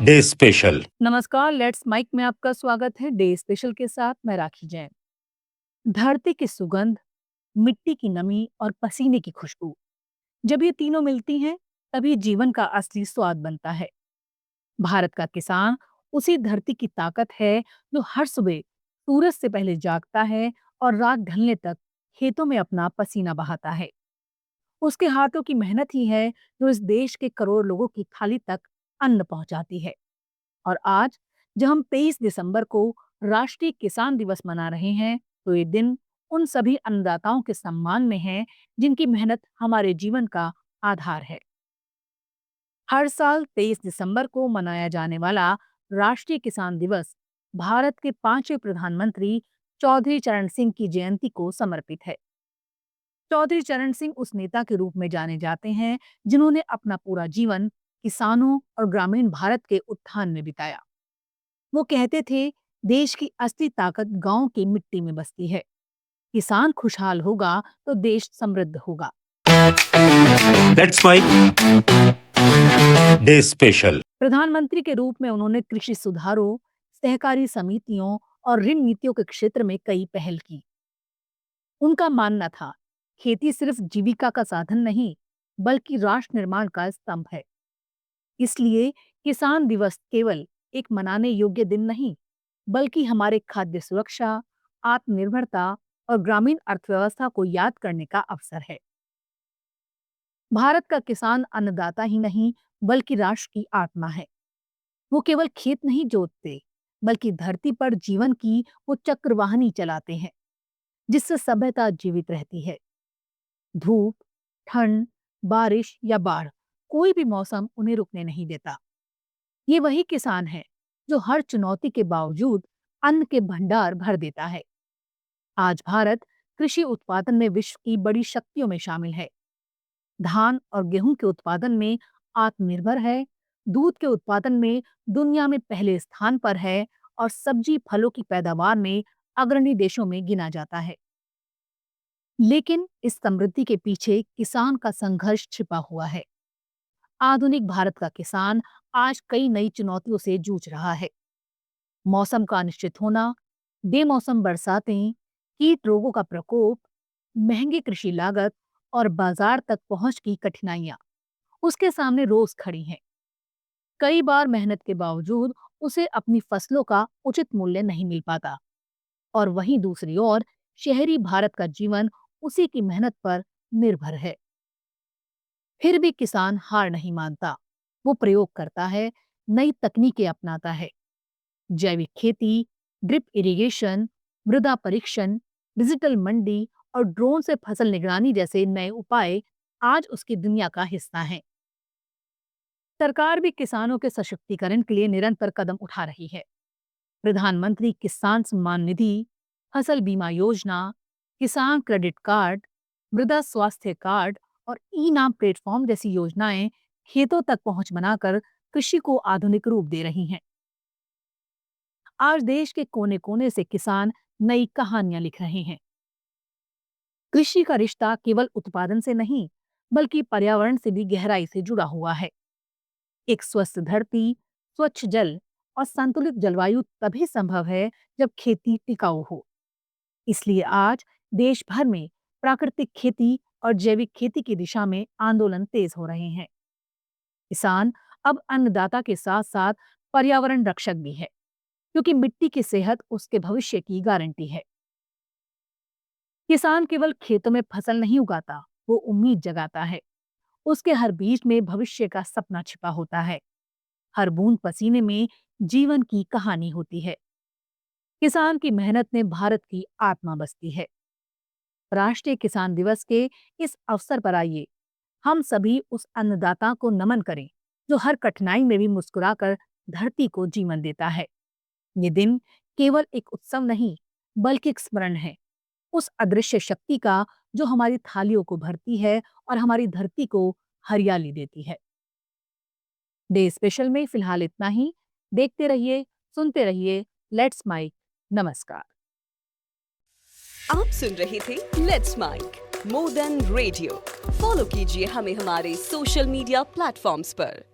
Day special. नमस्कार, let's mic में आपका स्वागत है। डे स्पेशल के साथ मैं राखी जैन। धरती की सुगंध, मिट्टी की नमी और पसीने की खुशबू, जब ये तीनों मिलती हैं, तभी जीवन का असली स्वाद बनता है। भारत का किसान उसी धरती की ताकत है जो हर सुबह सूरज से पहले जागता है और रात ढलने तक खेतों में अपना पसीना बहाता है। उसके हाथों की मेहनत ही है जो इस देश के करोड़ लोगों की थाली तक अन्न पहुंचाती है। और आज जब हम 23 दिसंबर को राष्ट्रीय किसान दिवस मना रहे हैं, तो ये दिन उन सभी अन्नदाताओं के सम्मान में है जिनकी मेहनत हमारे जीवन का आधार है। हर साल 23 दिसंबर को मनाया जाने वाला राष्ट्रीय किसान दिवस भारत के 5वें प्रधानमंत्री चौधरी चरण सिंह की जयंती को समर्पित है। चौधरी चरण सिंह उस नेता के रूप में जाने जाते हैं जिन्होंने अपना पूरा जीवन किसानों और ग्रामीण भारत के उत्थान में बिताया। वो कहते थे, देश की असली ताकत गांव की मिट्टी में बसती है। किसान खुशहाल होगा तो देश समृद्ध होगा। That's my day special. प्रधानमंत्री के रूप में उन्होंने कृषि सुधारों, सहकारी समितियों और ऋण नीतियों के क्षेत्र में कई पहल की। उनका मानना था, खेती सिर्फ जीविका का साधन नहीं, बल्कि राष्ट्र निर्माण का स्तंभ है। इसलिए किसान दिवस केवल एक मनाने योग्य दिन नहीं, बल्कि हमारे खाद्य सुरक्षा, आत्मनिर्भरता और ग्रामीण अर्थव्यवस्था को याद करने का अवसर है। भारत का किसान अन्नदाता ही नहीं, बल्कि राष्ट्र की आत्मा है। वो केवल खेत नहीं जोतते, बल्कि धरती पर जीवन की वो चक्रवाहिनी चलाते हैं, जिससे सभ्यता जीवित रहती है। धूप, ठंड, बारिश या बाढ़, कोई भी मौसम उन्हें रुकने नहीं देता। ये वही किसान है जो हर चुनौती के बावजूद अन्न के भंडार भर देता है। आज भारत कृषि उत्पादन में विश्व की बड़ी शक्तियों में शामिल है। धान और गेहूं के उत्पादन में आत्मनिर्भर है, दूध के उत्पादन में दुनिया में पहले स्थान पर है और सब्जी फलों की पैदावार में अग्रणी देशों में गिना जाता है। लेकिन इस समृद्धि के पीछे किसान का संघर्ष छिपा हुआ है। आधुनिक भारत का किसान आज कई नई चुनौतियों से जूझ रहा है। मौसम का अनिश्चित होना, बेमौसम बरसातें, कीट रोगों का प्रकोप, महंगी कृषि लागत और बाजार तक पहुंच की कठिनाइयां उसके सामने रोज खड़ी हैं। कई बार मेहनत के बावजूद उसे अपनी फसलों का उचित मूल्य नहीं मिल पाता, और वहीं दूसरी ओर शहरी भारत का जीवन उसी की मेहनत पर निर्भर है। फिर भी किसान हार नहीं मानता। वो प्रयोग करता है, नई तकनीकें अपनाता है। जैविक खेती, ड्रिप इरिगेशन, मृदा परीक्षण, डिजिटल मंडी और ड्रोन से फसल निगरानी जैसे नए उपाय आज उसकी दुनिया का हिस्सा हैं। सरकार भी किसानों के सशक्तिकरण के लिए निरंतर कदम उठा रही है। प्रधानमंत्री किसान सम्मान निधि, फसल बीमा योजना, किसान क्रेडिट कार्ड, मृदा स्वास्थ्य कार्ड और ई नाम प्लेटफॉर्म जैसी योजनाएं खेतों तक पहुंच बनाकर कृषि को आधुनिक रूप दे रही हैं। आज देश के कोने कोने से किसान नई कहानियां लिख रहे हैं। कृषि का रिश्ता केवल उत्पादन से नहीं, बल्कि पर्यावरण से भी गहराई से जुड़ा हुआ है। एक स्वस्थ धरती, स्वच्छ जल और संतुलित जलवायु तभी संभव है जब खेती टिकाऊ हो। इसलिए आज देश भर में प्राकृतिक खेती और जैविक खेती की दिशा में आंदोलन तेज हो रहे हैं। किसान अब अन्नदाता के साथ साथ पर्यावरण रक्षक भी है, क्योंकि मिट्टी की सेहत उसके भविष्य की गारंटी है। किसान केवल खेतों में फसल नहीं उगाता, वो उम्मीद जगाता है। उसके हर बीज में भविष्य का सपना छिपा होता है। हर बूंद पसीने में जीवन की कहानी होती है। किसान की मेहनत में भारत की आत्मा बसती है। राष्ट्रीय किसान दिवस के इस अवसर पर आइए, हम सभी उस अन्नदाता को नमन करें जो हर कठिनाई में भी मुस्कुराकर धरती को जीवन देता है। ये दिन केवल एक उत्सव नहीं, बल्कि एक स्मरण है उस अदृश्य शक्ति का जो हमारी थालियों को भरती है और हमारी धरती को हरियाली देती है। डे स्पेशल में फिलहाल इतना ही। देखते रहिए, सुनते रहिए लेट्स माइक। नमस्कार। आप सुन रहे थे let's mike more than radio. Follow कीजिए हमें हमारे सोशल मीडिया प्लेटफॉर्म्स पर।